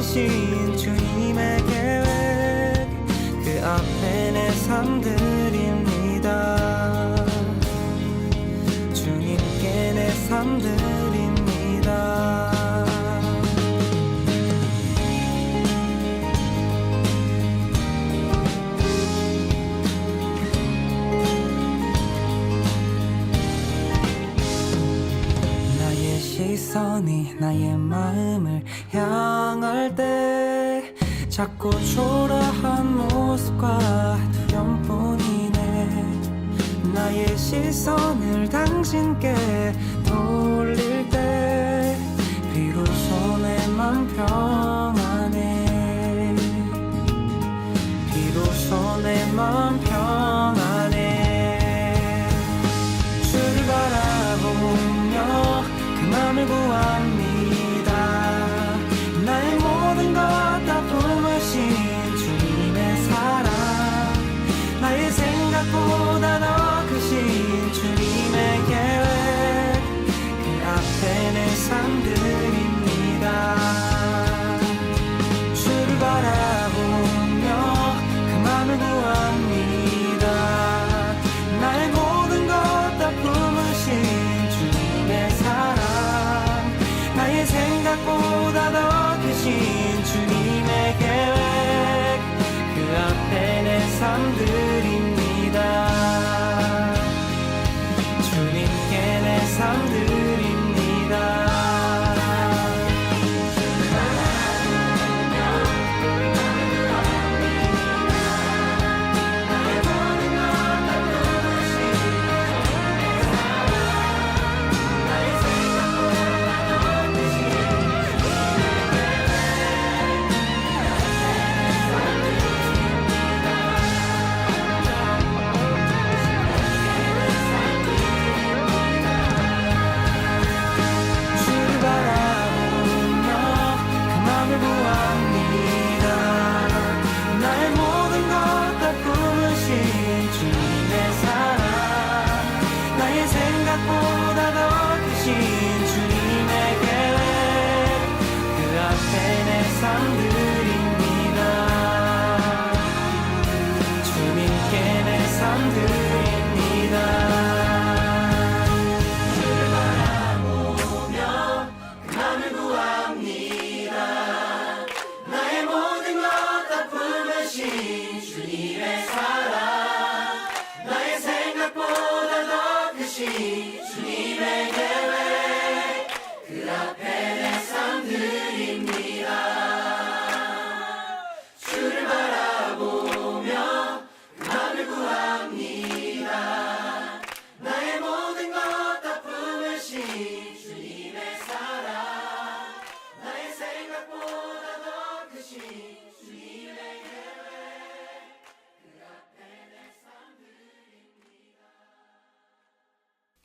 크신 주님의 계획 그 앞에 내 삶 드립니다. 주님께 내 삶 드립니다. 시선이 나의 마음을 향할 때 자꾸 초라한 모습과 두려움뿐이네. 나의 시선을 당신께 돌릴 때 비로소 내 맘 평안해. 비로소 내 맘 평안해. 주를 바라보며 맘을 구합니다. 나의 모든 것 다 품으신 주님의 사랑 나의 생각보다 더 크신 주님의 계획 그 앞에 내 삶 드립니다. 주를 바라보며 그 맘을 구합니다. 나의 모든 것 다 품으신 주님의 사랑 나의 생각보다 더 크신 주님의 계획 그 앞에 내 삶 드립니다. 주님께 내 삶 드립니다.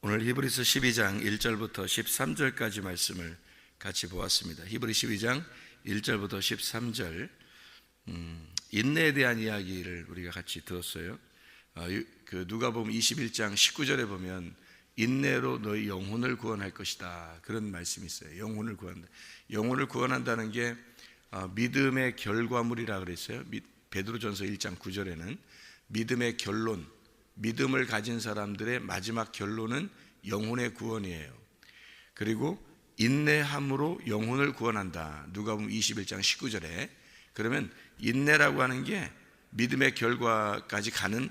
오늘 히브리서 12장 1절부터 13절까지 말씀을 같이 보았습니다. 히브리 12장 1절부터 13절 인내에 대한 이야기를 우리가 같이 들었어요. 그 누가복음 21장 19절에 보면 인내로 너희 영혼을 구원할 것이다, 그런 말씀이 있어요. 영혼을 구한다. 영혼을 구원한다는 게 믿음의 결과물이라 그랬어요. 베드로전서 1장 9절에는 믿음의 결론, 믿음을 가진 사람들의 마지막 결론은 영혼의 구원이에요. 그리고 인내함으로 영혼을 구원한다, 누가복음 21장 19절에. 그러면 인내라고 하는 게 믿음의 결과까지 가는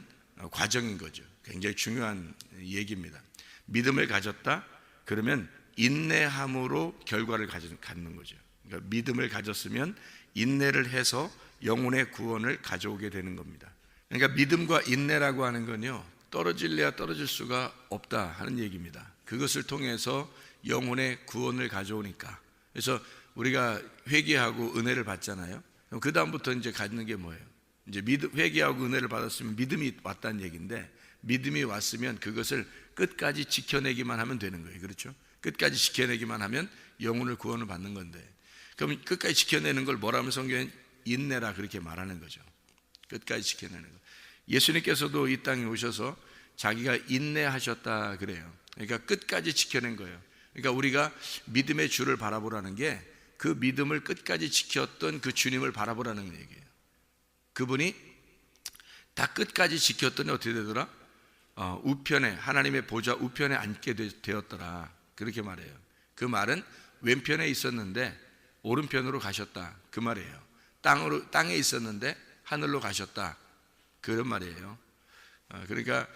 과정인 거죠. 굉장히 중요한 얘기입니다. 믿음을 가졌다 그러면 인내함으로 결과를 갖는 거죠. 그러니까 믿음을 가졌으면 인내를 해서 영혼의 구원을 가져오게 되는 겁니다. 그러니까 믿음과 인내라고 하는 건요, 떨어질래야 떨어질 수가 없다 하는 얘기입니다. 그것을 통해서 영혼의 구원을 가져오니까. 그래서 우리가 회개하고 은혜를 받잖아요. 그 다음부터 이제 갖는 게 뭐예요? 이제 회개하고 은혜를 받았으면 믿음이 왔다는 얘기인데, 믿음이 왔으면 그것을 끝까지 지켜내기만 하면 되는 거예요. 그렇죠? 끝까지 지켜내기만 하면 영혼을 구원을 받는 건데, 그럼 끝까지 지켜내는 걸 뭐라면 성경은 인내라 그렇게 말하는 거죠. 끝까지 지켜내는 거. 예수님께서도 이 땅에 오셔서 자기가 인내하셨다 그래요. 그러니까 끝까지 지켜낸 거예요. 그러니까 우리가 믿음의 주를 바라보라는 게 그 믿음을 끝까지 지켰던 그 주님을 바라보라는 얘기예요. 그분이 다 끝까지 지켰더니 어떻게 되더라? 우편에, 하나님의 보좌 우편에 앉게 되었더라. 그렇게 말해요. 그 말은 왼편에 있었는데 오른편으로 가셨다, 그 말이에요. 땅에 있었는데 하늘로 가셨다, 그런 말이에요. 그러니까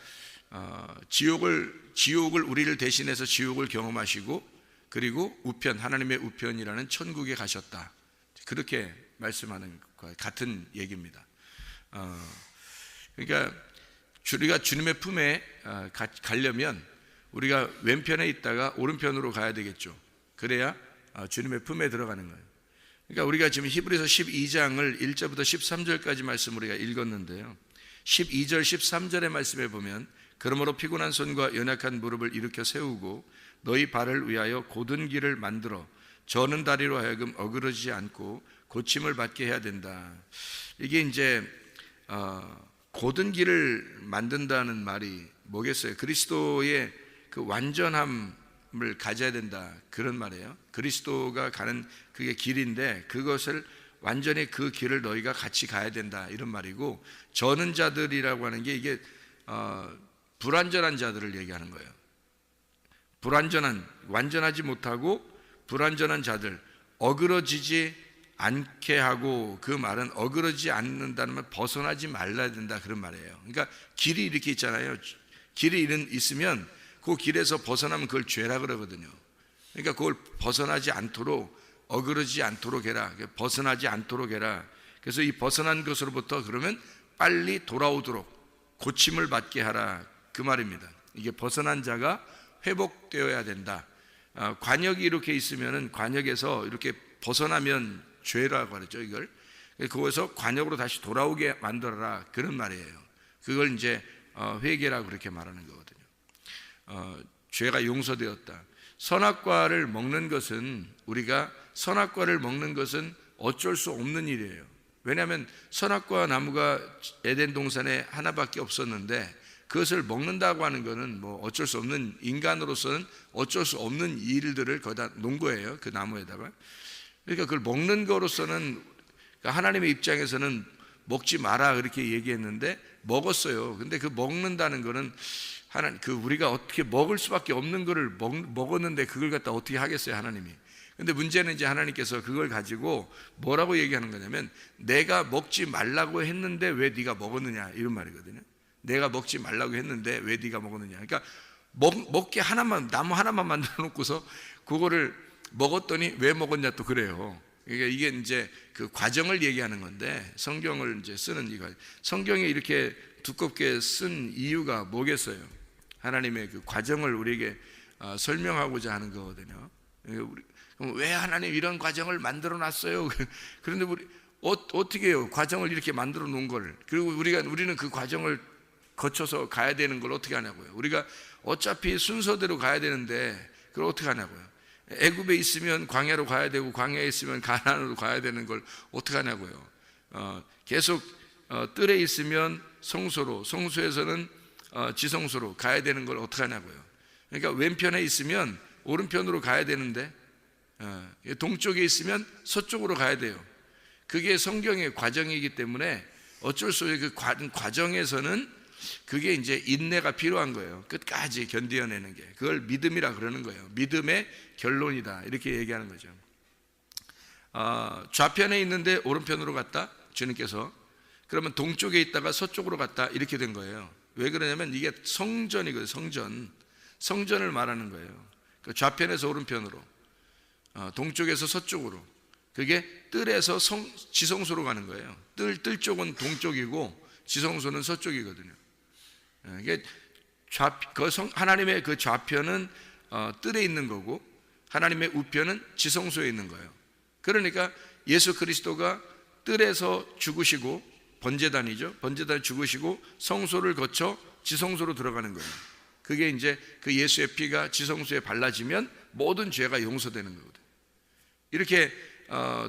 지옥을 우리를 대신해서 지옥을 경험하시고, 그리고 우편, 하나님의 우편이라는 천국에 가셨다, 그렇게 말씀하는 것과 같은 얘기입니다. 그러니까 우리가 주님의 품에 가려면 우리가 왼편에 있다가 오른편으로 가야 되겠죠. 그래야 주님의 품에 들어가는 거예요. 그러니까 우리가 지금 히브리서 12장을 1절부터 13절까지 말씀 우리가 읽었는데요, 12절 13절의 말씀에 보면 그러므로 피곤한 손과 연약한 무릎을 일으켜 세우고 너희 발을 위하여 곧은 길을 만들어 저는 다리로 하여금 어그러지지 않고 고침을 받게 해야 된다. 이게 이제 곧은 길을 만든다는 말이 뭐겠어요? 그리스도의 그 완전함을 가져야 된다, 그런 말이에요. 그리스도가 가는 그게 길인데 그것을 완전히 그 길을 너희가 같이 가야 된다, 이런 말이고, 저는 자들이라고 하는 게 이게 불완전한 자들을 얘기하는 거예요. 완전하지 못하고 불완전한 자들, 어그러지지 않게 하고, 그 말은 어그러지지 않는다는 말, 벗어나지 말아야 된다, 그런 말이에요. 그러니까 길이 이렇게 있잖아요. 길이 있으면 그 길에서 벗어나면 그걸 죄라 그러거든요. 그러니까 그걸 벗어나지 않도록, 어그러지지 않도록 해라, 벗어나지 않도록 해라. 그래서 이 벗어난 것으로부터 그러면 빨리 돌아오도록 고침을 받게 하라, 그 말입니다. 이게 벗어난 자가 회복되어야 된다. 관역이 이렇게 있으면은 관역에서 이렇게 벗어나면 죄라고 하죠, 이걸. 그거에서 관역으로 다시 돌아오게 만들어라, 그런 말이에요. 그걸 이제 회개라고 그렇게 말하는 거거든요. 죄가 용서되었다. 선악과를 먹는 것은, 우리가 선악과를 먹는 것은 어쩔 수 없는 일이에요. 왜냐하면 선악과 나무가 에덴 동산에 하나밖에 없었는데 그것을 먹는다고 하는 것은 뭐 어쩔 수 없는, 인간으로서는 어쩔 수 없는 일들을 거기다 놓은 거예요, 그 나무에다가. 그러니까 그걸 먹는 거로서는, 하나님의 입장에서는 먹지 마라 그렇게 얘기했는데 먹었어요. 근데 그 먹는다는 거는 우리가 어떻게 먹을 수밖에 없는 거를 먹었는데 그걸 갖다 어떻게 하겠어요, 하나님이. 근데 문제는 이제 하나님께서 그걸 가지고 뭐라고 얘기하는 거냐면, 내가 먹지 말라고 했는데 왜 네가 먹었느냐, 이런 말이거든요. 내가 먹지 말라고 했는데 왜 네가 먹었느냐. 그러니까 먹게 나무 하나만 만들어 놓고서 그거를 먹었더니 왜 먹었냐, 또 그래요. 그러니까 이게 이제 그 과정을 얘기하는 건데, 성경을 이제 쓰는 성경에 이렇게 두껍게 쓴 이유가 뭐겠어요? 하나님의 그 과정을 우리에게 설명하고자 하는 거거든요. 그럼 왜 하나님 이런 과정을 만들어 놨어요? 그런데 우리 어떻게 해요? 과정을 이렇게 만들어 놓은 걸. 그리고 우리는 그 과정을 거쳐서 가야 되는 걸 어떻게 하냐고요. 우리가 어차피 순서대로 가야 되는데 그걸 어떻게 하냐고요. 애굽에 있으면 광야로 가야 되고, 광야에 있으면 가나안으로 가야 되는 걸 어떻게 하냐고요. 계속 뜰에 있으면 성소로, 성소에서는 지성소로 가야 되는 걸 어떻게 하냐고요. 그러니까 왼편에 있으면 오른편으로 가야 되는데, 동쪽에 있으면 서쪽으로 가야 돼요. 그게 성경의 과정이기 때문에 어쩔 수 없이 그 과정에서는 그게 이제 인내가 필요한 거예요. 끝까지 견디어내는 게. 그걸 믿음이라 그러는 거예요. 믿음의 결론이다, 이렇게 얘기하는 거죠. 좌편에 있는데 오른편으로 갔다, 주님께서. 그러면 동쪽에 있다가 서쪽으로 갔다, 이렇게 된 거예요. 왜 그러냐면 이게 성전이거든요. 성전을 말하는 거예요. 그 좌편에서 오른편으로, 동쪽에서 서쪽으로. 그게 뜰에서 지성소로 가는 거예요. 뜰 쪽은 동쪽이고 지성소는 서쪽이거든요. 이게 하나님의 그 좌편은 뜰에 있는 거고, 하나님의 우편은 지성소에 있는 거예요. 그러니까 예수 그리스도가 뜰에서 죽으시고, 번제단이죠. 번제단 죽으시고 성소를 거쳐 지성소로 들어가는 거예요. 그게 이제 그 예수의 피가 지성소에 발라지면 모든 죄가 용서되는 거거든요. 이렇게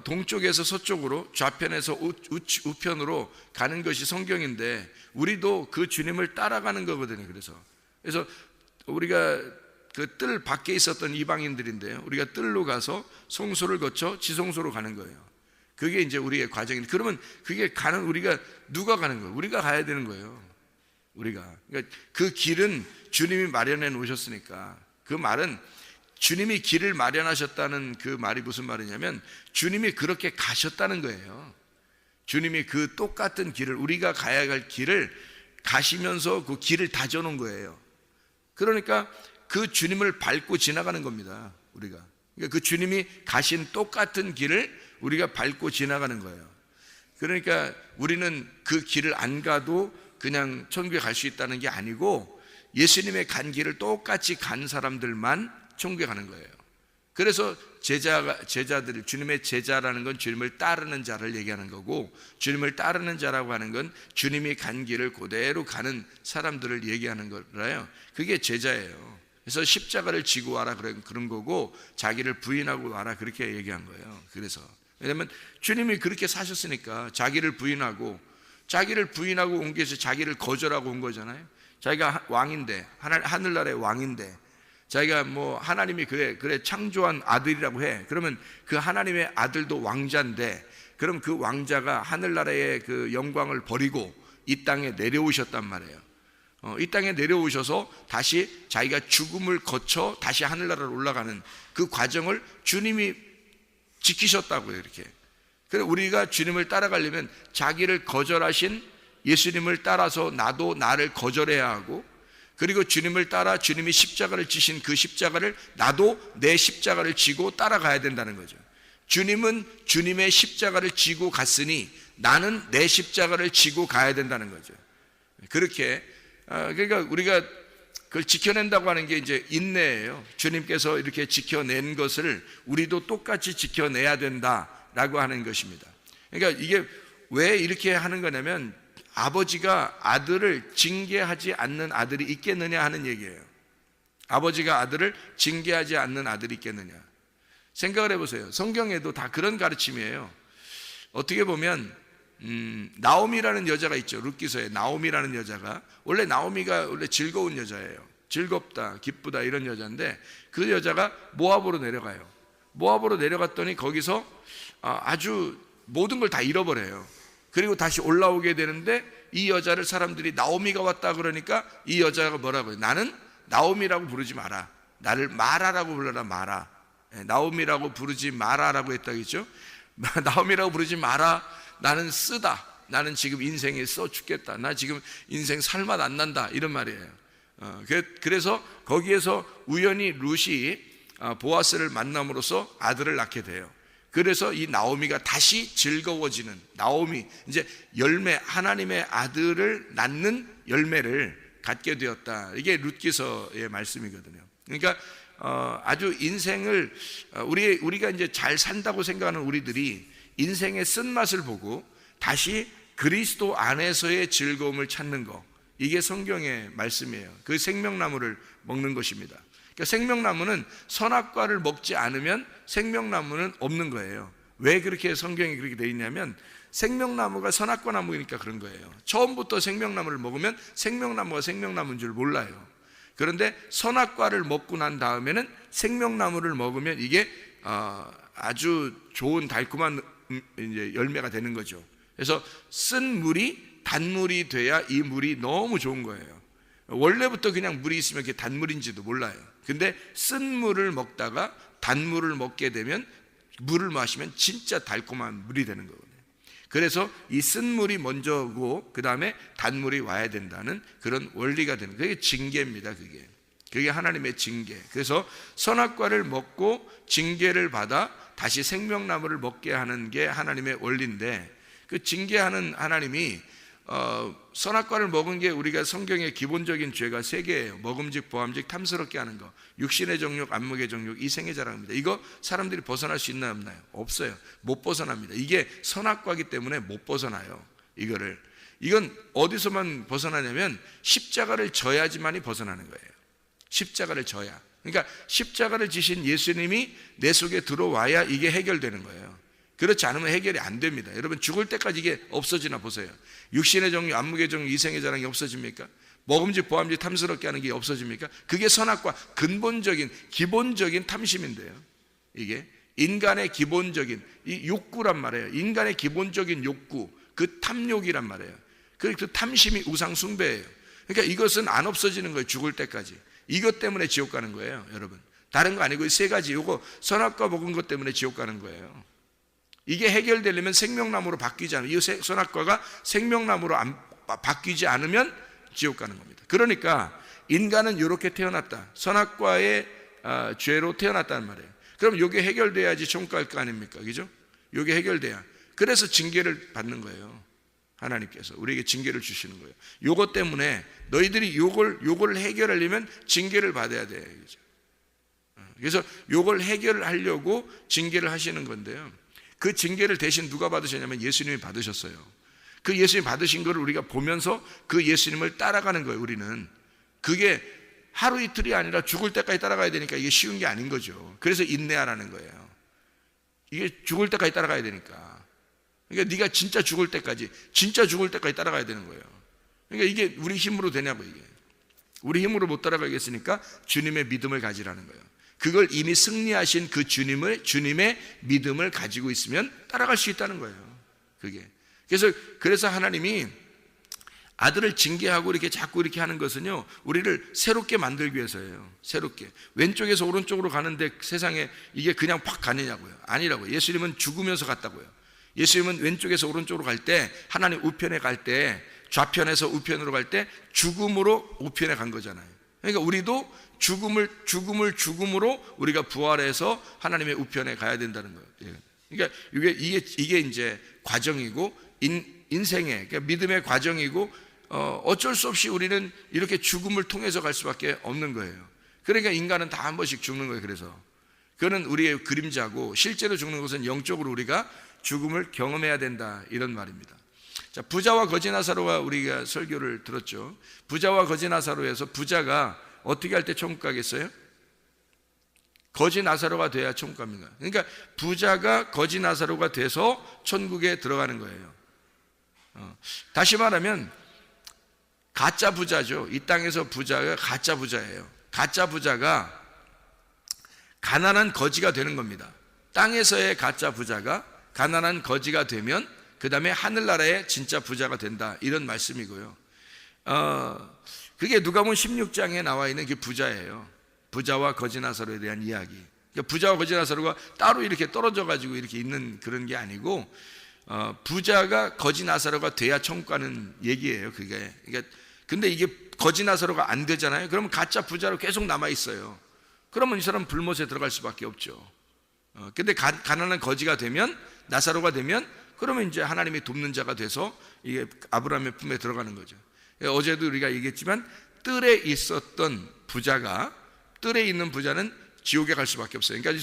동쪽에서 서쪽으로, 좌편에서 우편으로 가는 것이 성경인데, 우리도 그 주님을 따라가는 거거든요. 그래서 우리가 그 뜰 밖에 있었던 이방인들인데요, 우리가 뜰로 가서 송소를 거쳐 지송소로 가는 거예요. 그게 이제 우리의 과정인데, 그러면 그게 가는, 우리가 누가 가는 거예요? 우리가 가야 되는 거예요. 우리가. 그러니까 그 길은 주님이 마련해 놓으셨으니까. 그 말은 주님이 길을 마련하셨다는 그 말이 무슨 말이냐면, 주님이 그렇게 가셨다는 거예요. 주님이 그 똑같은 길을, 우리가 가야 할 길을 가시면서 그 길을 다져놓은 거예요. 그러니까 그 주님을 밟고 지나가는 겁니다, 우리가. 그러니까 그 주님이 가신 똑같은 길을 우리가 밟고 지나가는 거예요. 그러니까 우리는 그 길을 안 가도 그냥 천국에 갈 수 있다는 게 아니고, 예수님의 간 길을 똑같이 간 사람들만 천국에 가는 거예요. 그래서 제자들, 주님의 제자라는 건 주님을 따르는 자를 얘기하는 거고, 주님을 따르는 자라고 하는 건 주님이 간 길을 그대로 가는 사람들을 얘기하는 거라요. 그게 제자예요. 그래서 십자가를 지고 와라 그런 거고, 자기를 부인하고 와라 그렇게 얘기한 거예요. 그래서 왜냐하면 주님이 그렇게 사셨으니까 자기를 부인하고 온 게 자기를 거절하고 온 거잖아요. 자기가 왕인데, 하늘나라의 왕인데, 자기가 뭐 하나님이 그래 창조한 아들이라고 해. 그러면 그 하나님의 아들도 왕자인데, 그럼 그 왕자가 하늘나라의 그 영광을 버리고 이 땅에 내려오셨단 말이에요. 이 땅에 내려오셔서 다시 자기가 죽음을 거쳐 다시 하늘나라로 올라가는 그 과정을 주님이 지키셨다고요, 이렇게. 그래서 우리가 주님을 따라가려면 자기를 거절하신 예수님을 따라서 나도 나를 거절해야 하고, 그리고 주님을 따라 주님이 십자가를 지신 그 십자가를 나도 내 십자가를 지고 따라가야 된다는 거죠. 주님은 주님의 십자가를 지고 갔으니 나는 내 십자가를 지고 가야 된다는 거죠. 그렇게, 그러니까 우리가 그걸 지켜낸다고 하는 게 이제 인내예요. 주님께서 이렇게 지켜낸 것을 우리도 똑같이 지켜내야 된다라고 하는 것입니다. 그러니까 이게 왜 이렇게 하는 거냐면, 아버지가 아들을 징계하지 않는 아들이 있겠느냐 하는 얘기예요. 아버지가 아들을 징계하지 않는 아들이 있겠느냐. 생각을 해보세요. 성경에도 다 그런 가르침이에요. 어떻게 보면 나오미라는 여자가 있죠. 룻기서에 나오미라는 여자가, 원래 나오미가 원래 즐거운 여자예요. 즐겁다, 기쁘다 이런 여자인데, 그 여자가 모압으로 내려가요. 모압으로 내려갔더니 거기서 아주 모든 걸 다 잃어버려요. 그리고 다시 올라오게 되는데, 이 여자를 사람들이 나오미가 왔다 그러니까 이 여자가 뭐라고 해요? 나는 나오미라고 부르지 마라, 나를 마라라고 불러라. 마라. 나오미라고 부르지 마라라고 했다겠죠. 나오미라고 부르지 마라. 나는 쓰다. 나는 지금 인생에 써 죽겠다. 나 지금 인생 살맛 안 난다. 이런 말이에요. 그래서 거기에서 우연히 룻이 보아스를 만남으로써 아들을 낳게 돼요. 그래서 이 나오미가 다시 즐거워지는, 나오미, 이제 열매, 하나님의 아들을 낳는 열매를 갖게 되었다. 이게 룻기서의 말씀이거든요. 그러니까 아주 인생을 우리가 이제 잘 산다고 생각하는 우리들이 인생의 쓴맛을 보고 다시 그리스도 안에서의 즐거움을 찾는 거, 이게 성경의 말씀이에요. 그 생명나무를 먹는 것입니다. 그러니까 생명나무는 선악과를 먹지 않으면 생명나무는 없는 거예요. 왜 그렇게 성경이 그렇게 되어 있냐면, 생명나무가 선악과 나무니까 그런 거예요. 처음부터 생명나무를 먹으면 생명나무가 생명나무인 줄 몰라요. 그런데 선악과를 먹고 난 다음에는 생명나무를 먹으면 이게 아주 좋은 달콤한 이제 열매가 되는 거죠. 그래서 쓴 물이 단물이 돼야 이 물이 너무 좋은 거예요. 원래부터 그냥 물이 있으면 그게 단물인지도 몰라요. 근데 쓴 물을 먹다가 단물을 먹게 되면, 물을 마시면 진짜 달콤한 물이 되는 거거든요. 그래서 이 쓴 물이 먼저고 그 다음에 단물이 와야 된다는 그런 원리가 되는 거예요. 그게 징계입니다. 그게 하나님의 징계. 그래서 선악과를 먹고 징계를 받아 다시 생명나무를 먹게 하는 게 하나님의 원리인데, 그 징계하는 하나님이 선악과를 먹은 게 우리가 성경의 기본적인 죄가 3개예요. 먹음직, 보암직, 탐스럽게 하는 거. 육신의 정욕, 안목의 정욕, 이생의 자랑입니다. 이거 사람들이 벗어날 수 있나요, 없나요? 없어요. 못 벗어납니다. 이게 선악과이기 때문에 못 벗어나요. 이건 어디서만 벗어나냐면 십자가를 져야지만이 벗어나는 거예요. 십자가를 져야. 그러니까 십자가를 지신 예수님이 내 속에 들어와야 이게 해결되는 거예요. 그렇지 않으면 해결이 안 됩니다. 여러분, 죽을 때까지 이게 없어지나 보세요. 육신의 정욕, 안목의 정욕, 이생의 자랑이 없어집니까? 먹음직 보암직 탐스럽게 하는 게 없어집니까? 그게 선악과 근본적인 기본적인 탐심인데요. 이게 인간의 기본적인 이 욕구란 말이에요. 인간의 기본적인 욕구, 그 탐욕이란 말이에요. 그 탐심이 우상 숭배예요. 그러니까 이것은 안 없어지는 거예요. 죽을 때까지. 이것 때문에 지옥 가는 거예요, 여러분. 다른 거 아니고 이 세 가지, 요거 선악과 먹은 것 때문에 지옥 가는 거예요. 이게 해결되려면 생명나무로 바뀌지 않으면, 이 선악과가 생명나무로 바뀌지 않으면 지옥 가는 겁니다. 그러니까 인간은 이렇게 태어났다. 선악과의 죄로 태어났다는 말이에요. 그럼 이게 해결돼야지 천국 갈 거 아닙니까? 그죠? 이게 해결돼야. 그래서 징계를 받는 거예요. 하나님께서 우리에게 징계를 주시는 거예요. 요것 때문에 너희들이 요걸 해결하려면 징계를 받아야 돼. 그죠? 그래서 요걸 해결하려고 징계를 하시는 건데요. 그 징계를 대신 누가 받으셨냐면 예수님이 받으셨어요. 그 예수님이 받으신 것을 우리가 보면서 그 예수님을 따라가는 거예요. 우리는 그게 하루 이틀이 아니라 죽을 때까지 따라가야 되니까 이게 쉬운 게 아닌 거죠. 그래서 인내하라는 거예요. 이게 죽을 때까지 따라가야 되니까. 그러니까 네가 진짜 죽을 때까지 따라가야 되는 거예요. 그러니까 이게 우리 힘으로 되냐고. 이게 우리 힘으로 못 따라가겠으니까 주님의 믿음을 가지라는 거예요. 그걸 이미 승리하신 그 주님의 믿음을 가지고 있으면 따라갈 수 있다는 거예요. 그게. 그래서 하나님이 아들을 징계하고 이렇게 자꾸 이렇게 하는 것은요, 우리를 새롭게 만들기 위해서예요. 새롭게. 왼쪽에서 오른쪽으로 가는데 세상에 이게 그냥 팍 가느냐고요. 아니라고요. 예수님은 죽으면서 갔다고요. 예수님은 왼쪽에서 오른쪽으로 갈 때, 하나님 우편에 갈 때, 좌편에서 우편으로 갈 때 죽음으로 우편에 간 거잖아요. 그러니까 우리도 죽음으로 우리가 부활해서 하나님의 우편에 가야 된다는 거예요. 그러니까 이게 이제 과정이고 인생의, 그러니까 믿음의 과정이고 어쩔 수 없이 우리는 이렇게 죽음을 통해서 갈 수밖에 없는 거예요. 그러니까 인간은 다 한 번씩 죽는 거예요. 그래서 그거는 우리의 그림자고 실제로 죽는 것은 영적으로 우리가 죽음을 경험해야 된다, 이런 말입니다. 자, 부자와 거지 나사로가 우리가 설교를 들었죠. 부자와 거지 나사로에서 부자가 어떻게 할 때 천국 가겠어요? 거지 나사로가 돼야 천국 갑니다. 그러니까 부자가 거지 나사로가 돼서 천국에 들어가는 거예요. 다시 말하면 가짜 부자죠. 이 땅에서 부자가 가짜 부자예요. 가짜 부자가 가난한 거지가 되는 겁니다. 땅에서의 가짜 부자가 가난한 거지가 되면 그 다음에 하늘나라의 진짜 부자가 된다, 이런 말씀이고요. 그게 누가복음 16장에 나와 있는 게 부자예요. 부자와 거지 나사로에 대한 이야기. 그러니까 부자와 거지 나사로가 따로 이렇게 떨어져 가지고 이렇게 있는 그런 게 아니고, 부자가 거지 나사로가 돼야 천국 가는 얘기예요. 그게. 그러니까 근데 이게 거지 나사로가 안 되잖아요. 그러면 가짜 부자로 계속 남아 있어요. 그러면 이 사람은 불못에 들어갈 수밖에 없죠. 근데 가난한 거지가 되면, 나사로가 되면, 그러면 이제 하나님이 돕는 자가 돼서 이게 아브라함의 품에 들어가는 거죠. 어제도 우리가 얘기했지만 뜰에 있었던 부자가, 뜰에 있는 부자는 지옥에 갈 수밖에 없어요. 그러니까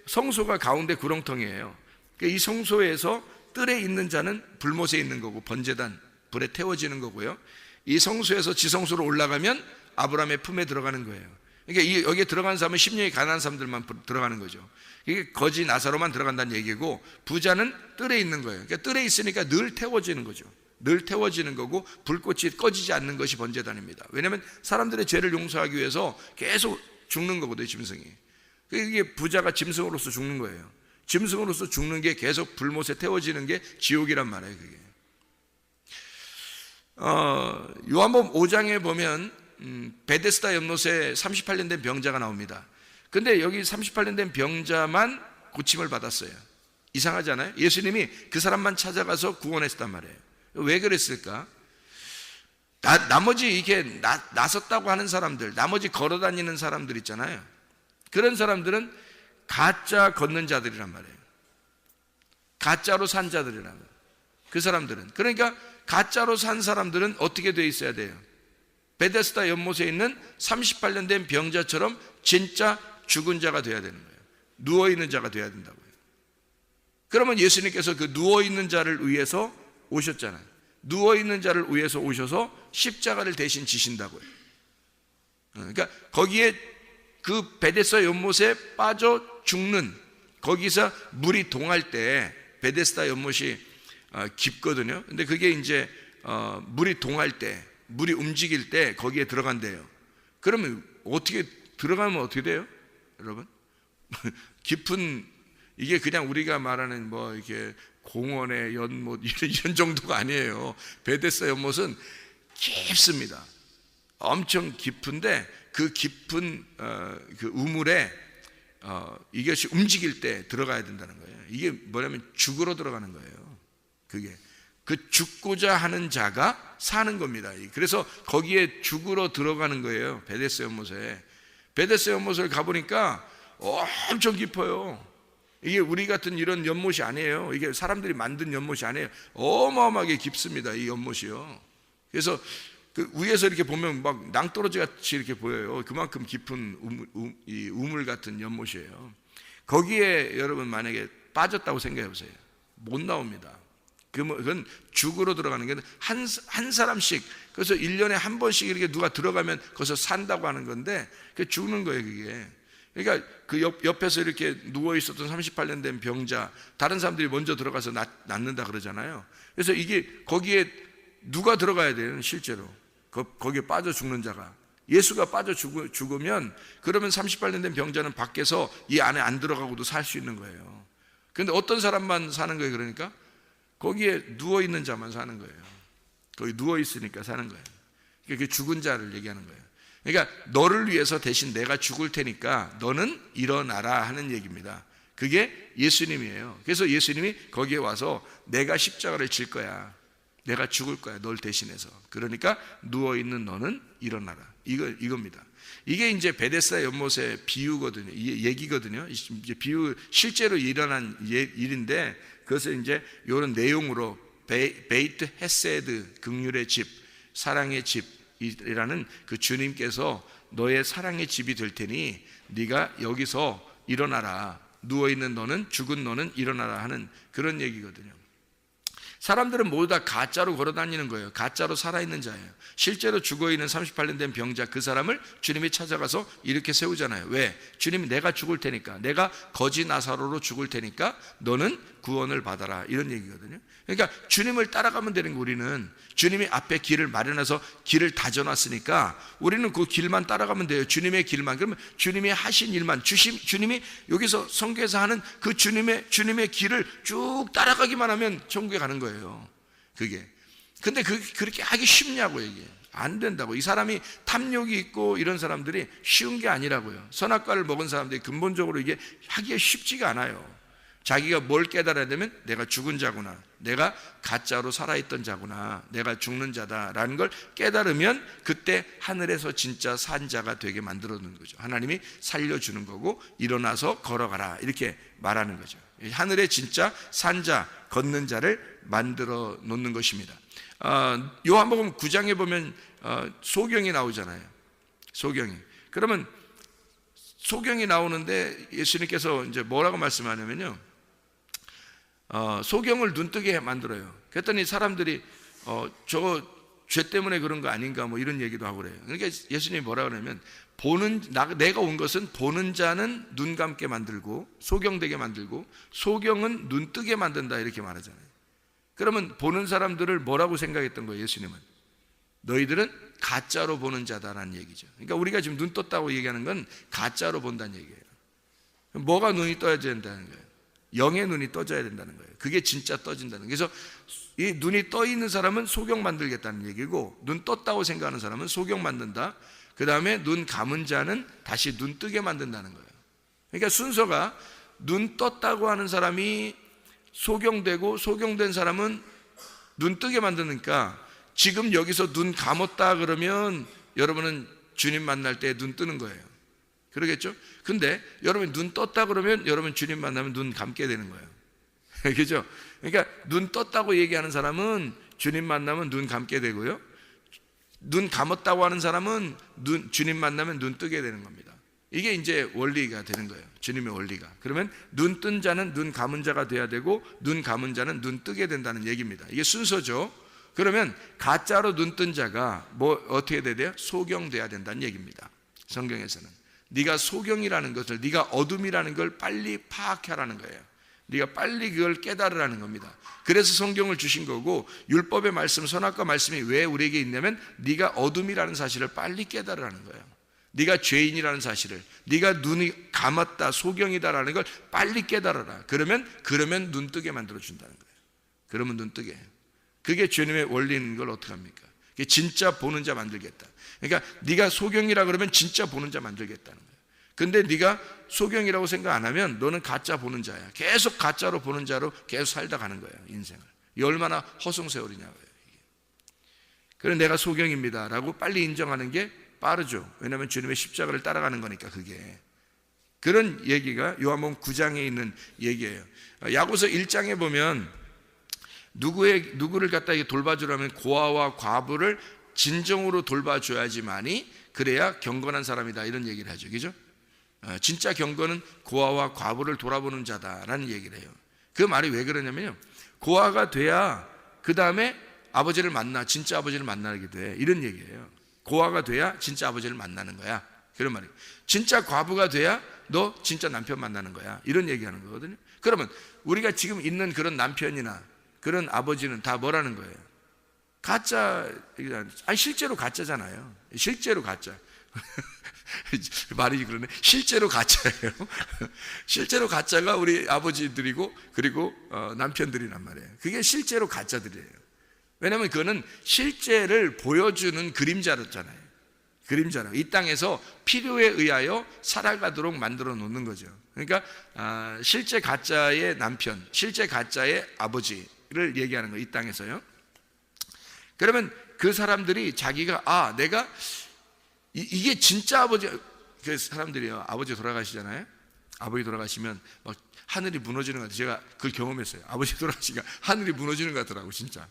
성소가 가운데 구렁텅이에요. 그러니까 이 성소에서 뜰에 있는 자는 불못에 있는 거고, 번제단 불에 태워지는 거고요. 이 성소에서 지성소로 올라가면 아브라함의 품에 들어가는 거예요. 그러니까 여기에 들어가는 사람은 심령이 가난한 사람들만 들어가는 거죠. 이게 거지 나사로만 들어간다는 얘기고, 부자는 뜰에 있는 거예요. 그러니까 뜰에 있으니까 늘 태워지는 거죠. 늘 태워지는 거고, 불꽃이 꺼지지 않는 것이 번제단입니다. 왜냐하면 사람들의 죄를 용서하기 위해서 계속 죽는 거거든요, 짐승이. 이게 부자가 짐승으로서 죽는 거예요. 짐승으로서 죽는 게 계속 불못에 태워지는 게 지옥이란 말이에요. 그게. 요한복음 5장에 보면 베데스다 연못에 38년 된 병자가 나옵니다. 근데 여기 38년 된 병자만 고침을 받았어요. 이상하지 않아요? 예수님이 그 사람만 찾아가서 구원했단 말이에요. 왜 그랬을까? 나머지 이렇게 나섰다고 하는 사람들, 나머지 걸어다니는 사람들 있잖아요. 그런 사람들은 가짜 걷는 자들이란 말이에요. 가짜로 산 자들이란 말이에요. 그 사람들은. 그러니까 가짜로 산 사람들은 어떻게 돼 있어야 돼요? 베데스다 연못에 있는 38년 된 병자처럼 진짜 죽은 자가 돼야 되는 거예요. 누워있는 자가 돼야 된다고요. 그러면 예수님께서 그 누워있는 자를 위해서 오셨잖아요. 누워있는 자를 위해서 오셔서 십자가를 대신 지신다고요. 그러니까 거기에 그 베데스다 연못에 빠져 죽는, 거기서 물이 동할 때, 베데스다 연못이 깊거든요. 근데 그게 이제 물이 동할 때 물이 움직일 때 거기에 들어간대요. 그러면 어떻게 들어가면 어떻게 돼요? 여러분? 깊은, 이게 그냥 우리가 말하는 뭐 이렇게 공원의 연못 이런 정도가 아니에요. 베데스다 연못은 깊습니다. 엄청 깊은데 그 깊은 그 우물에 이것이 움직일 때 들어가야 된다는 거예요. 이게 뭐냐면 죽으러 들어가는 거예요. 그게 그 죽고자 하는 자가 사는 겁니다. 그래서 거기에 죽으러 들어가는 거예요. 베데스다 연못에. 베데스다 연못을 가보니까 엄청 깊어요. 이게 우리 같은 이런 연못이 아니에요. 이게 사람들이 만든 연못이 아니에요. 어마어마하게 깊습니다. 이 연못이요. 그래서 그 위에서 이렇게 보면 막 낭떠러지 같이 이렇게 보여요. 그만큼 깊은 우물 같은 연못이에요. 거기에 여러분 만약에 빠졌다고 생각해 보세요. 못 나옵니다. 그건 죽으러 들어가는 게 한 사람씩, 그래서 1년에 한 번씩 이렇게 누가 들어가면 거기서 산다고 하는 건데 그게 죽는 거예요. 그게. 그러니까 그 옆에서 이렇게 누워 있었던 38년 된 병자, 다른 사람들이 먼저 들어가서 낫는다 그러잖아요. 그래서 이게 거기에 누가 들어가야 돼요? 실제로 거기에 빠져 죽는 자가. 예수가 빠져 죽으면 그러면 38년 된 병자는 밖에서 이 안에 안 들어가고도 살 수 있는 거예요. 그런데 어떤 사람만 사는 거예요? 그러니까 거기에 누워 있는 자만 사는 거예요. 거기 누워 있으니까 사는 거예요. 그게 죽은 자를 얘기하는 거예요. 그러니까 너를 위해서 대신 내가 죽을 테니까 너는 일어나라 하는 얘기입니다. 그게 예수님이에요. 그래서 예수님이 거기에 와서 내가 십자가를 질 거야, 내가 죽을 거야, 널 대신해서. 그러니까 누워있는 너는 일어나라. 이겁니다. 이게 이제 베데스다 연못의 비유거든요. 얘기거든요. 이제 비유, 실제로 일어난 일인데 그것을 이제 이런 내용으로 베이트 헤세드, 긍휼의 집, 사랑의 집이라는 그 주님께서 너의 사랑의 집이 될 테니 네가 여기서 일어나라. 누워있는 너는, 죽은 너는 일어나라 하는 그런 얘기거든요. 사람들은 모두 다 가짜로 걸어다니는 거예요. 가짜로 살아있는 자예요. 실제로 죽어있는 38년 된 병자, 그 사람을 주님이 찾아가서 이렇게 세우잖아요. 왜? 주님이 내가 죽을 테니까, 내가 거지 나사로로 죽을 테니까 너는 구원을 받아라, 이런 얘기거든요. 그러니까 주님을 따라가면 되는 거. 우리는 주님이 앞에 길을 마련해서 길을 다져놨으니까 우리는 그 길만 따라가면 돼요. 주님의 길만. 그러면 주님이 하신 일만, 주님이 여기서 성경에서 하는 그 주님의 길을 쭉 따라가기만 하면 천국에 가는 거예요. 그게. 근데 그렇게 하기 쉽냐고. 이게 안 된다고. 이 사람이 탐욕이 있고 이런 사람들이 쉬운 게 아니라고요. 선악과를 먹은 사람들이 근본적으로 이게 하기가 쉽지가 않아요. 자기가 뭘 깨달아야 되면 내가 죽은 자구나, 내가 가짜로 살아있던 자구나, 내가 죽는 자다라는 걸 깨달으면 그때 하늘에서 진짜 산 자가 되게 만들어 놓는 거죠. 하나님이 살려주는 거고 일어나서 걸어가라, 이렇게 말하는 거죠. 하늘에 진짜 산 자, 걷는 자를 만들어 놓는 것입니다. 요한복음 9장에 보면 소경이 나오잖아요. 소경이. 그러면 소경이 나오는데 예수님께서 이제 뭐라고 말씀하냐면요, 소경을 눈뜨게 만들어요. 그랬더니 사람들이 저거 죄 때문에 그런 거 아닌가 뭐 이런 얘기도 하고 그래요. 그러니까 예수님이 뭐라 그러냐면 내가 온 것은 보는 자는 눈 감게 만들고 소경되게 만들고 소경은 눈 뜨게 만든다, 이렇게 말하잖아요. 그러면 보는 사람들을 뭐라고 생각했던 거예요? 예수님은 너희들은 가짜로 보는 자다라는 얘기죠. 그러니까 우리가 지금 눈 떴다고 얘기하는 건 가짜로 본다는 얘기예요. 뭐가 눈이 떠야 된다는 거예요? 영의 눈이 떠져야 된다는 거예요. 그게 진짜 떠진다는 거예요. 그래서 이 눈이 떠 있는 사람은 소경 만들겠다는 얘기고, 눈 떴다고 생각하는 사람은 소경 만든다. 그 다음에 눈 감은 자는 다시 눈 뜨게 만든다는 거예요. 그러니까 순서가 눈 떴다고 하는 사람이 소경되고 소경된 사람은 눈 뜨게 만드니까 지금 여기서 눈 감았다 그러면 여러분은 주님 만날 때 눈 뜨는 거예요. 그러겠죠? 근데 여러분 눈 떴다 그러면 여러분 주님 만나면 눈 감게 되는 거예요. 그죠? 그러니까 눈 떴다고 얘기하는 사람은 주님 만나면 눈 감게 되고요, 눈 감았다고 하는 사람은 주님 만나면 눈 뜨게 되는 겁니다. 이게 이제 원리가 되는 거예요. 주님의 원리가. 그러면 눈 뜬 자는 눈 감은 자가 돼야 되고 눈 감은 자는 눈 뜨게 된다는 얘기입니다. 이게 순서죠. 그러면 가짜로 눈 뜬 자가 어떻게 돼야 돼요? 소경돼야 된다는 얘기입니다. 성경에서는 네가 소경이라는 것을, 네가 어둠이라는 걸 빨리 파악하라는 거예요. 네가 빨리 그걸 깨달으라는 겁니다. 그래서 성경을 주신 거고, 율법의 말씀, 선악과 말씀이 왜 우리에게 있냐면 네가 어둠이라는 사실을 빨리 깨달으라는 거예요. 네가 죄인이라는 사실을, 네가 눈이 감았다, 소경이다라는 걸 빨리 깨달아라. 그러면 눈뜨게 만들어 준다는 거예요. 그러면 눈뜨게 해요. 그게 주님의 원리인 걸 어떻게 합니까? 그게 진짜 보는 자 만들겠다. 그러니까 네가 소경이라 그러면 진짜 보는 자 만들겠다는 거예요. 근데 네가 소경이라고 생각 안 하면 너는 가짜 보는 자야. 계속 가짜로 보는 자로 계속 살다 가는 거예요, 인생을. 이 얼마나 허송세월이냐고요. 그래서 내가 소경입니다 라고 빨리 인정하는 게 빠르죠. 왜냐하면 주님의 십자가를 따라가는 거니까. 그게 그런 얘기가 요한복음 9장에 있는 얘기예요. 야고보서 1장에 보면 누구를 갖다 돌봐주라면 고아와 과부를 진정으로 돌봐줘야지만이 그래야 경건한 사람이다, 이런 얘기를 하죠. 그죠? 진짜 경건은 고아와 과부를 돌아보는 자다라는 얘기를 해요. 그 말이 왜 그러냐면요, 고아가 돼야 그 다음에 아버지를 만나, 진짜 아버지를 만나게 돼, 이런 얘기예요. 고아가 돼야 진짜 아버지를 만나는 거야, 그런 말이에요. 진짜 과부가 돼야 너 진짜 남편 만나는 거야, 이런 얘기하는 거거든요. 그러면 우리가 지금 있는 그런 남편이나 그런 아버지는 다 뭐라는 거예요? 가짜. 아니 실제로 가짜잖아요. 실제로 가짜. 말이 그러네. 실제로 가짜예요. 실제로 가짜가 우리 아버지들이고, 그리고 남편들이란 말이에요. 그게 실제로 가짜들이에요. 왜냐하면 그거는 실제를 보여주는 그림자였잖아요. 그림자라. 이 땅에서 필요에 의하여 살아가도록 만들어 놓는 거죠. 그러니까 실제 가짜의 남편, 실제 가짜의 아버지를 얘기하는 거예요, 이 땅에서요. 그러면 그 사람들이 자기가 내가 이게 진짜 아버지. 그 사람들이요, 아버지 돌아가시잖아요. 아버지 돌아가시면 막 하늘이 무너지는 것 같아요. 제가 그걸 경험했어요. 아버지 돌아가시니까 하늘이 무너지는 것 같더라고, 진짜.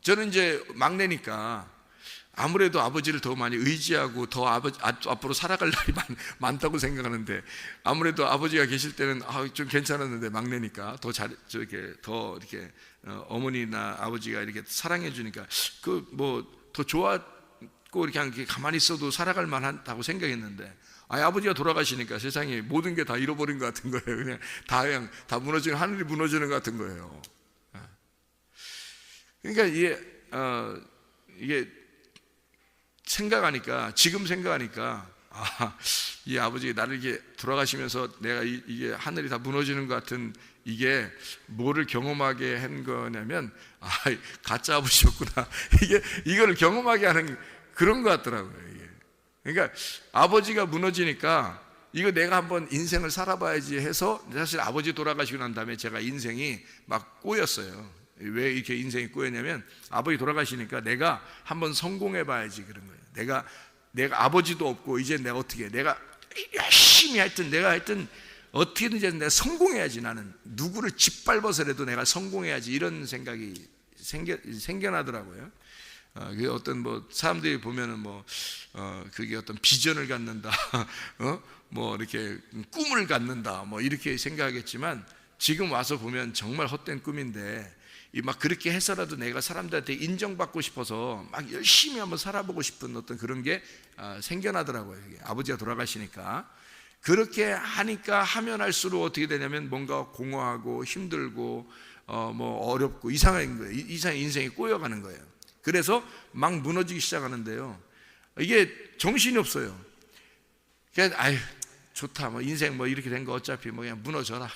저는 이제 막내니까 아무래도 아버지를 더 많이 의지하고 더 앞으로 살아갈 날이 많다고 생각하는데, 아무래도 아버지가 계실 때는 좀 괜찮았는데 막내니까 더 이렇게 어머니나 아버지가 이렇게 사랑해 주니까 더 좋았고, 이렇게 가만히 있어도 살아갈 만하다고 생각했는데, 아버지가 돌아가시니까 세상에 모든 게 다 잃어버린 것 같은 거예요. 그냥 다 무너지는, 하늘이 무너지는 것 같은 거예요. 그러니까 이게 지금 생각하니까 이 아버지가 나를 이렇게 돌아가시면서 내가 이게 하늘이 다 무너지는 것 같은, 이게 뭐를 경험하게 한 거냐면 가짜 아버지였구나. 이거를 경험하게 하는 그런 것 같더라고요, 이게. 그러니까 아버지가 무너지니까 이거 내가 한번 인생을 살아봐야지 해서, 사실 아버지 돌아가시고 난 다음에 제가 인생이 막 꼬였어요. 왜 이렇게 인생이 꼬였냐면, 아버지 돌아가시니까 내가 한번 성공해 봐야지, 그런 거예요. 내가 아버지도 없고 이제 내가 어떻게, 내가 열심히 하여튼 어떻게든지 내가 성공해야지. 나는 누구를 짓밟아서라도 내가 성공해야지, 이런 생각이 생겨나더라고요. 그게 어떤 사람들이 보면은 그게 어떤 비전을 갖는다, 이렇게 꿈을 갖는다, 이렇게 생각하겠지만, 지금 와서 보면 정말 헛된 꿈인데, 막 그렇게 해서라도 내가 사람들한테 인정받고 싶어서 막 열심히 한번 살아보고 싶은 어떤 그런 게 생겨나더라고요. 아버지가 돌아가시니까. 그렇게 하니까 하면 할수록 어떻게 되냐면 뭔가 공허하고 힘들고 어렵고 이상한 거예요. 이상한 인생이 꼬여가는 거예요. 그래서 막 무너지기 시작하는데요, 이게 정신이 없어요. 그냥 좋다, 인생 이렇게 된 거 어차피 그냥 무너져라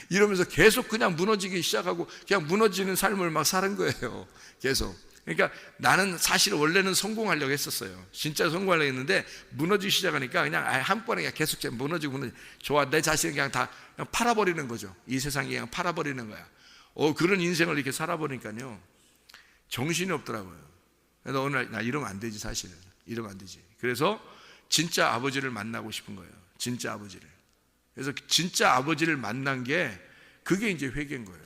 이러면서 계속 그냥 무너지기 시작하고, 그냥 무너지는 삶을 막 사는 거예요, 계속. 그러니까 나는 사실 원래는 성공하려고 했었어요. 진짜 성공하려고 했는데 무너지기 시작하니까 그냥 한 번에 그냥 계속 무너지고 좋아, 내 자신을 그냥 다 팔아버리는 거죠. 이 세상에 그냥 팔아버리는 거야. 그런 인생을 이렇게 살아보니까요, 정신이 없더라고요. 그래서 오늘 나 이러면 안 되지, 사실은 이러면 안 되지. 그래서 진짜 아버지를 만나고 싶은 거예요, 진짜 아버지를. 그래서 진짜 아버지를 만난 게, 그게 이제 회개인 거예요.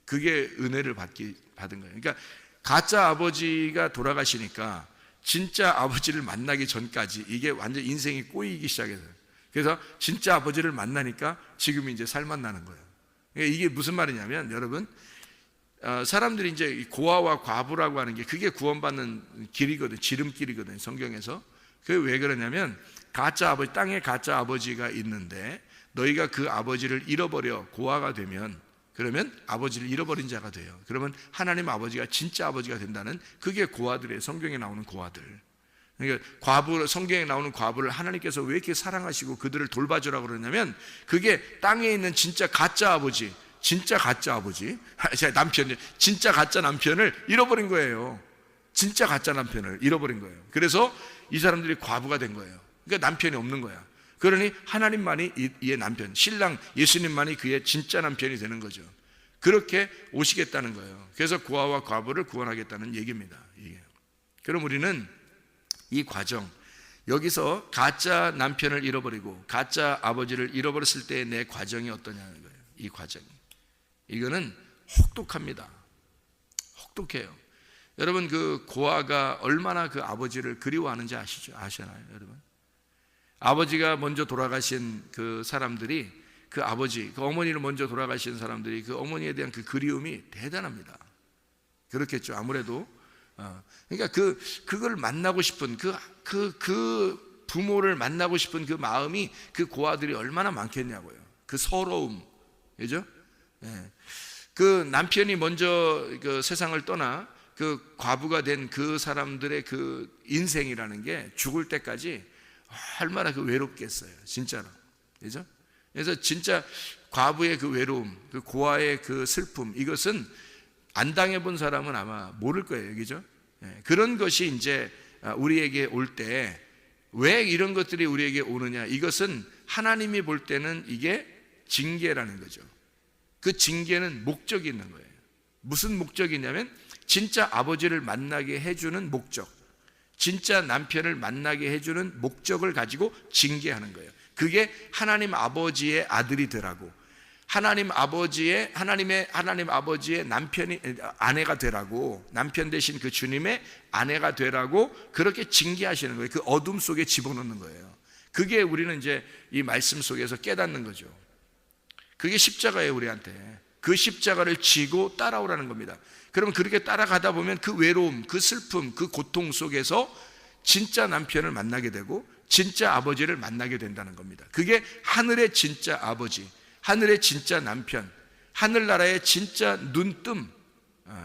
그게 은혜를 받은 거예요. 그러니까 가짜 아버지가 돌아가시니까 진짜 아버지를 만나기 전까지 이게 완전 인생이 꼬이기 시작해서요. 그래서 진짜 아버지를 만나니까 지금 이제 살만 나는 거예요. 그러니까 이게 무슨 말이냐면, 여러분, 사람들이 이제 고아와 과부라고 하는 게, 그게 구원받는 길이거든, 지름길이거든, 성경에서. 그게 왜 그러냐면, 가짜 아버지, 땅에 가짜 아버지가 있는데 너희가 그 아버지를 잃어버려 고아가 되면, 그러면 아버지를 잃어버린 자가 돼요. 그러면 하나님 아버지가 진짜 아버지가 된다는, 그게 고아들의, 성경에 나오는 고아들. 그러니까 성경에 나오는 과부를 하나님께서 왜 이렇게 사랑하시고 그들을 돌봐주라고 그러냐면, 그게 땅에 있는 진짜 가짜 아버지, 진짜 가짜 남편을 잃어버린 거예요. 진짜 가짜 남편을 잃어버린 거예요. 그래서 이 사람들이 과부가 된 거예요. 그러니까 남편이 없는 거야. 그러니 하나님만이 이의 남편, 신랑 예수님만이 그의 진짜 남편이 되는 거죠. 그렇게 오시겠다는 거예요. 그래서 고아와 과부를 구원하겠다는 얘기입니다. 이게. 그럼 우리는 이 과정, 여기서 가짜 남편을 잃어버리고 가짜 아버지를 잃어버렸을 때의 내 과정이 어떠냐는 거예요. 이 과정이, 이거는 혹독합니다. 혹독해요. 여러분, 그 고아가 얼마나 그 아버지를 그리워하는지 아시나요, 여러분? 아버지가 먼저 돌아가신 그 사람들이, 그 아버지, 그 어머니를 먼저 돌아가신 사람들이 그 어머니에 대한 그 그리움이 대단합니다. 그렇겠죠, 아무래도. 그러니까 그걸 만나고 싶은 그 부모를 만나고 싶은 그 마음이 그 고아들이 얼마나 많겠냐고요. 그 서러움, 그죠? 예. 그 남편이 먼저 그 세상을 떠나 그 과부가 된 그 사람들의 그 인생이라는 게 죽을 때까지 얼마나 그 외롭겠어요, 진짜로. 그죠? 그래서 진짜 과부의 그 외로움, 그 고아의 그 슬픔, 이것은 안 당해본 사람은 아마 모를 거예요, 그죠? 그런 것이 이제 우리에게 올 때, 왜 이런 것들이 우리에게 오느냐, 이것은 하나님이 볼 때는 이게 징계라는 거죠. 그 징계는 목적이 있는 거예요. 무슨 목적이 있냐면, 진짜 아버지를 만나게 해주는 목적, 진짜 남편을 만나게 해주는 목적을 가지고 징계하는 거예요. 그게 하나님 아버지의 아들이 되라고, 하나님 아버지의 남편이, 아내가 되라고, 남편 되신 그 주님의 아내가 되라고 그렇게 징계하시는 거예요. 그 어둠 속에 집어넣는 거예요. 그게 우리는 이제 이 말씀 속에서 깨닫는 거죠. 그게 십자가예요, 우리한테. 그 십자가를 지고 따라오라는 겁니다. 그러면 그렇게 따라가다 보면 그 외로움, 그 슬픔, 그 고통 속에서 진짜 남편을 만나게 되고 진짜 아버지를 만나게 된다는 겁니다. 그게 하늘의 진짜 아버지, 하늘의 진짜 남편, 하늘나라의 진짜 눈뜸,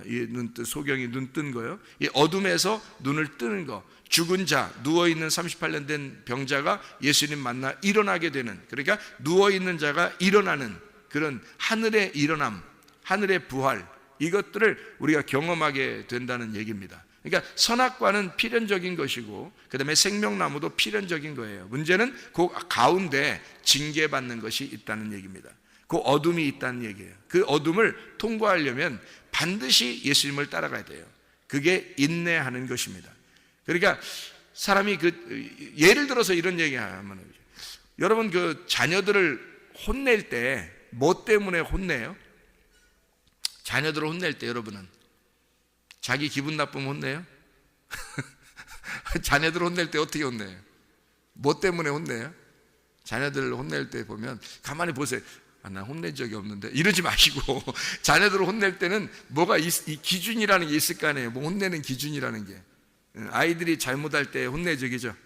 이 눈뜬, 소경이 눈 뜬 거예요. 이 어둠에서 눈을 뜨는 거, 죽은 자, 누워있는 38년 된 병자가 예수님 만나 일어나게 되는, 그러니까 누워있는 자가 일어나는 그런 하늘의 일어남, 하늘의 부활, 이것들을 우리가 경험하게 된다는 얘기입니다. 그러니까 선악과는 필연적인 것이고 그 다음에 생명나무도 필연적인 거예요. 문제는 그 가운데 징계받는 것이 있다는 얘기입니다. 그 어둠이 있다는 얘기예요. 그 어둠을 통과하려면 반드시 예수님을 따라가야 돼요. 그게 인내하는 것입니다. 그러니까 사람이 예를 들어서 이런 얘기하면, 여러분 그 자녀들을 혼낼 때 뭐 때문에 혼내요? 자녀들을 혼낼 때 여러분은 자기 기분 나쁘면 혼내요? 자녀들을 혼낼 때 어떻게 혼내요? 뭐 때문에 혼내요? 자녀들을 혼낼 때 보면 가만히 보세요. 나 혼낸 적이 없는데 이러지 마시고 자녀들을 혼낼 때는 뭐가 이 기준이라는 게 있을 거 아니에요. 뭐 혼내는 기준이라는 게. 아이들이 잘못할 때 혼내죠, 그죠?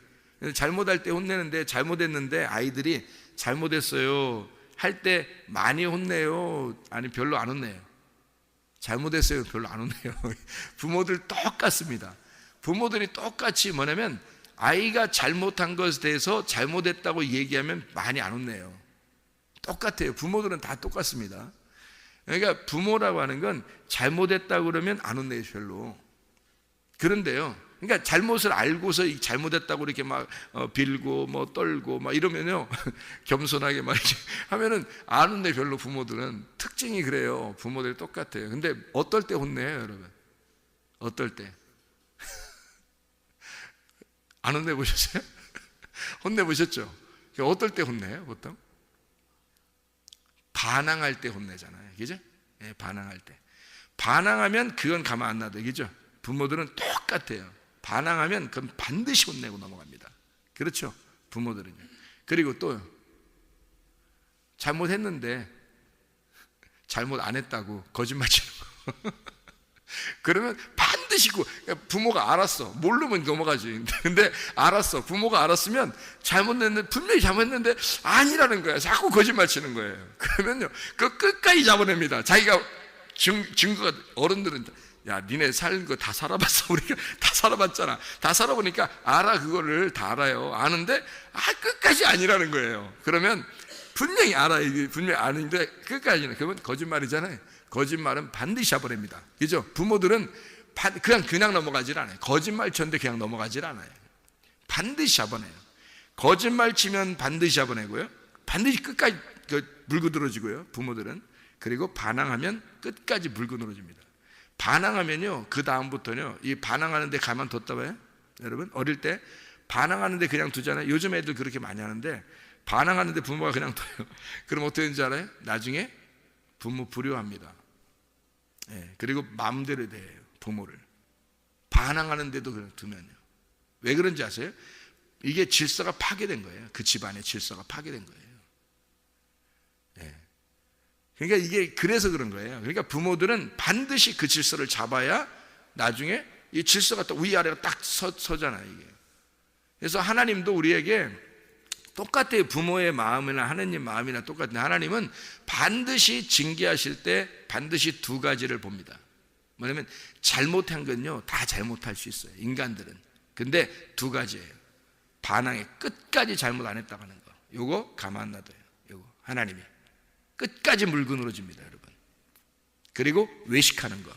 잘못할 때 혼내는데, 잘못했는데 아이들이 잘못했어요 할 때 많이 혼내요? 아니 별로 안 혼내요? 잘못했어요? 별로 안 혼내요? 부모들 똑같습니다. 부모들이 똑같이 뭐냐면 아이가 잘못한 것에 대해서 잘못했다고 얘기하면 많이 안 혼내요. 똑같아요. 부모들은 다 똑같습니다. 그러니까 부모라고 하는 건 잘못했다고 그러면 안 혼내요, 별로. 그런데요, 그러니까 잘못을 알고서 잘못했다고 이렇게 막 빌고 뭐 떨고 막 이러면요 겸손하게 막 이렇게 하면은 안 혼내, 별로. 부모들은 특징이 그래요. 부모들이 똑같아요. 근데 어떨 때 혼내요, 여러분? 어떨 때? 안 혼내보셨어요? 혼내보셨죠? 어떨 때 혼내요, 보통? 반항할 때 혼내잖아요, 그죠? 예, 반항할 때. 반항하면 그건 가만 안 놔둬요, 그죠? 부모들은 똑같아요. 반항하면 그건 반드시 혼내고 넘어갑니다. 그렇죠? 부모들은요. 그리고 또 잘못했는데 잘못 안 했다고 거짓말 치는 거. 그러면 반드시 반드시 부모가 알았어. 모르면 넘어가지. 근데 알았어. 부모가 알았으면 잘못했는데, 분명히 잘못했는데 아니라는 거야. 자꾸 거짓말 치는 거예요. 그러면요, 그 끝까지 잡아냅니다. 자기가 증거가, 어른들은 야, 니네 살 거 다 살아봤어. 우리가 다 살아봤잖아. 다 살아보니까 알아. 그거를 다 알아요. 아는데 끝까지 아니라는 거예요. 그러면 분명히 알아. 이게 분명히 아는데 끝까지는, 그건 거짓말이잖아요. 거짓말은 반드시 잡아냅니다. 그죠? 부모들은 그냥 넘어가질 않아요. 거짓말 쳤는데 그냥 넘어가질 않아요. 반드시 잡아내요. 거짓말 치면 반드시 잡아내고요, 반드시 끝까지 물고 늘어지고요, 부모들은. 그리고 반항하면 끝까지 물고 늘어집니다. 반항하면요, 그 다음부터는요, 이 반항하는데 가만뒀다 봐요. 여러분, 어릴 때 반항하는데 그냥 두잖아요. 요즘 애들 그렇게 많이 하는데, 반항하는데 부모가 그냥 둬요. 그럼 어떻게 되는지 알아요? 나중에 부모 불효합니다. 예, 그리고 마음대로 돼요, 부모를. 반항하는데도 그냥 두면요. 왜 그런지 아세요? 이게 질서가 파괴된 거예요. 그 집안의 질서가 파괴된 거예요. 예. 그러니까 이게 그래서 그런 거예요. 그러니까 부모들은 반드시 그 질서를 잡아야 나중에 이 질서가 또 위아래가 딱 서잖아요, 이게. 그래서 하나님도 우리에게 똑같아요. 부모의 마음이나 하나님 마음이나 똑같은데, 하나님은 반드시 징계하실 때 반드시 두 가지를 봅니다. 뭐냐면 잘못한 건요, 다 잘못할 수 있어요, 인간들은. 근데 두 가지예요. 반항에 끝까지 잘못 안 했다고 하는 거, 요거 가만 놔둬요. 요거 하나님이 끝까지 물고 늘어집니다, 여러분. 그리고 외식하는 거,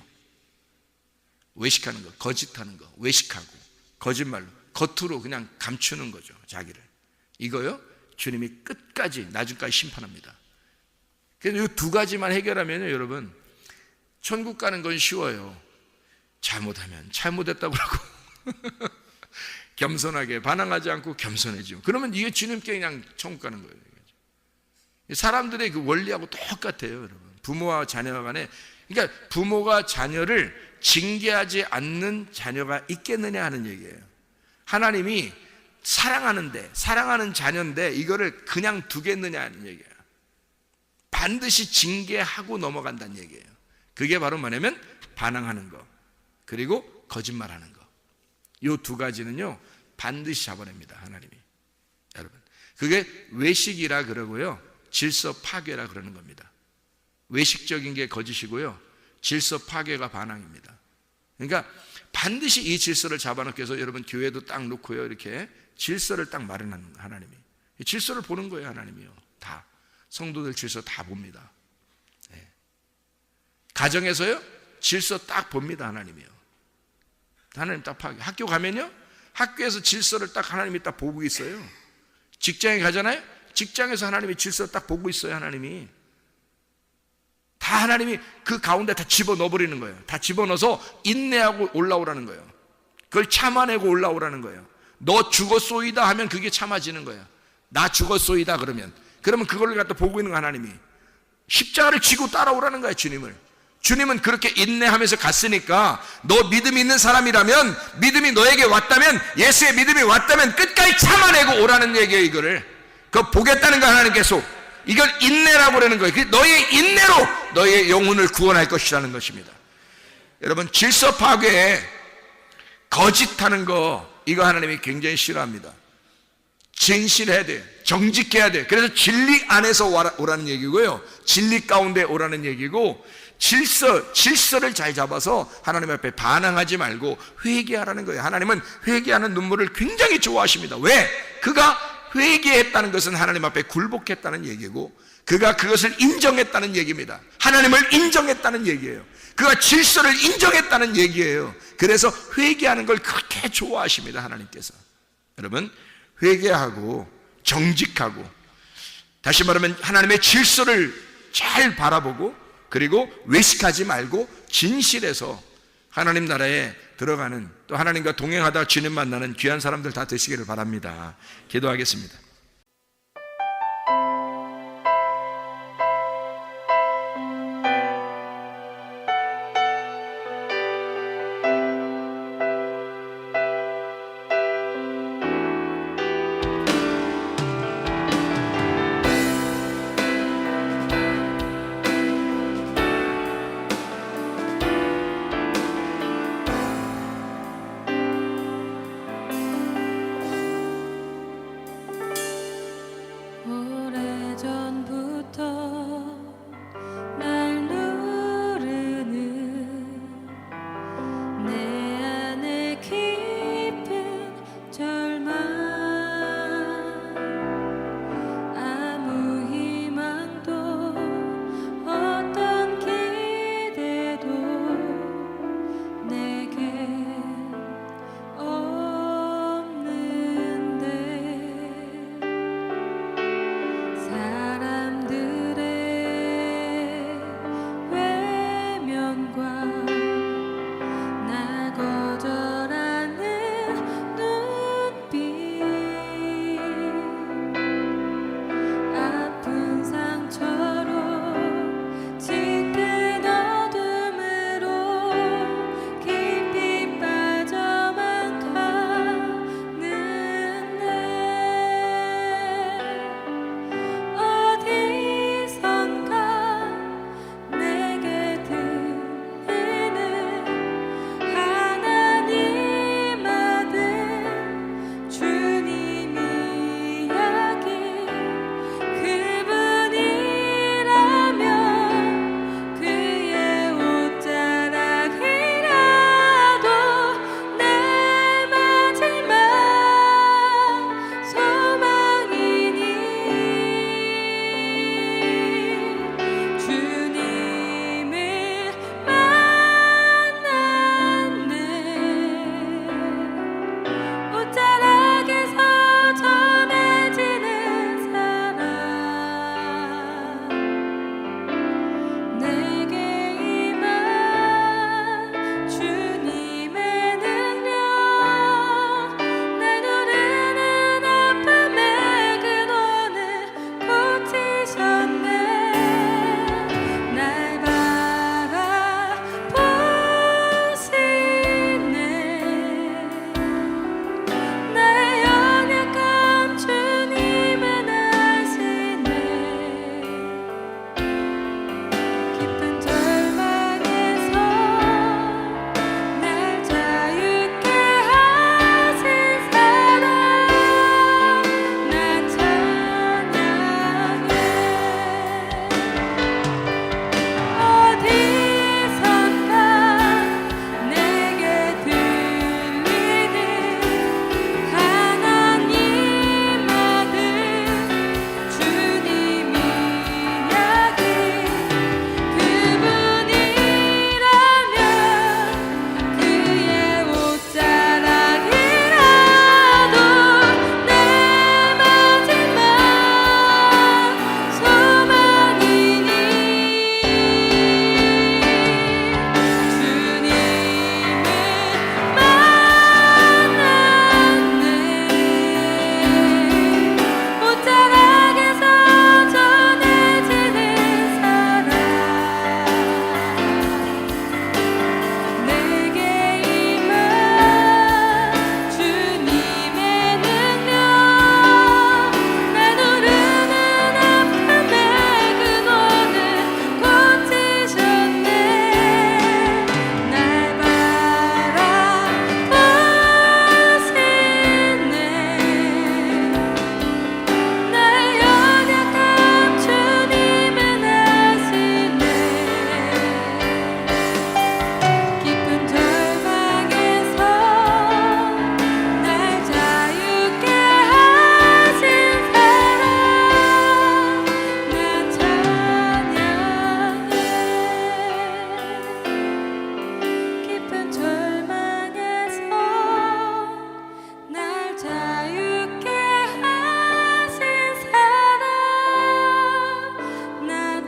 거짓하는 거, 외식하고 거짓말로 겉으로 그냥 감추는 거죠, 자기를. 이거요, 주님이 끝까지 나중까지 심판합니다. 그래서 이 두 가지만 해결하면요, 여러분, 천국 가는 건 쉬워요. 잘못하면 잘못했다고 그러고 겸손하게 반항하지 않고 겸손해지고, 그러면 이게 주님께 그냥 천국 가는 거예요. 사람들의 그 원리하고 똑같아요, 여러분. 부모와 자녀 간에. 그러니까 부모가 자녀를 징계하지 않는 자녀가 있겠느냐 하는 얘기예요. 하나님이 사랑하는 자녀인데 이거를 그냥 두겠느냐 하는 얘기예요. 반드시 징계하고 넘어간다는 얘기예요. 그게 바로 뭐냐면 반항하는 거, 그리고 거짓말하는 거. 이 두 가지는요, 반드시 잡아냅니다, 하나님이. 여러분, 그게 외식이라 그러고요, 질서 파괴라 그러는 겁니다. 외식적인 게 거짓이고요, 질서 파괴가 반항입니다. 그러니까 반드시 이 질서를 잡아놓기 위해서 여러분, 교회도 딱 놓고요, 이렇게 질서를 딱 마련하는 하나님이. 질서를 보는 거예요, 하나님이요. 다 성도들 질서 다 봅니다. 네. 가정에서요, 질서 딱 봅니다, 하나님이요. 하나님 딱 파괴. 학교 가면요, 학교에서 질서를 딱 하나님이 딱 보고 있어요. 직장에 가잖아요, 직장에서 하나님이 질서를 딱 보고 있어요, 하나님이. 다 하나님이 그 가운데 다 집어넣어버리는 거예요. 다 집어넣어서 인내하고 올라오라는 거예요. 그걸 참아내고 올라오라는 거예요. 너 죽었소이다 하면 그게 참아지는 거예요. 나 죽었소이다 그러면 그걸 갖다 보고 있는 거, 하나님이. 십자가를 지고 따라오라는 거예요, 주님을. 주님은 그렇게 인내하면서 갔으니까, 너 믿음이 있는 사람이라면, 믿음이 너에게 왔다면, 예수의 믿음이 왔다면 끝까지 참아내고 오라는 얘기예요, 이거를. 그거 보겠다는 거, 하나님께서. 이걸 인내라고 그러는 거예요. 너의 인내로 너의 영혼을 구원할 것이라는 것입니다. 여러분, 질서 파괴에 거짓하는 거, 이거 하나님이 굉장히 싫어합니다. 진실해야 돼, 정직해야 돼. 그래서 진리 안에서 오라는 얘기고요, 진리 가운데 오라는 얘기고, 질서를 잘 잡아서 하나님 앞에 반항하지 말고 회개하라는 거예요. 하나님은 회개하는 눈물을 굉장히 좋아하십니다. 왜? 그가 회개했다는 것은 하나님 앞에 굴복했다는 얘기고, 그가 그것을 인정했다는 얘기입니다. 하나님을 인정했다는 얘기예요. 그가 질서를 인정했다는 얘기예요. 그래서 회개하는 걸 그렇게 좋아하십니다, 하나님께서. 여러분, 회개하고 정직하고, 다시 말하면 하나님의 질서를 잘 바라보고, 그리고 외식하지 말고 진실해서 하나님 나라에 들어가는, 또 하나님과 동행하다 주님 만나는 귀한 사람들 다 되시기를 바랍니다. 기도하겠습니다.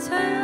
참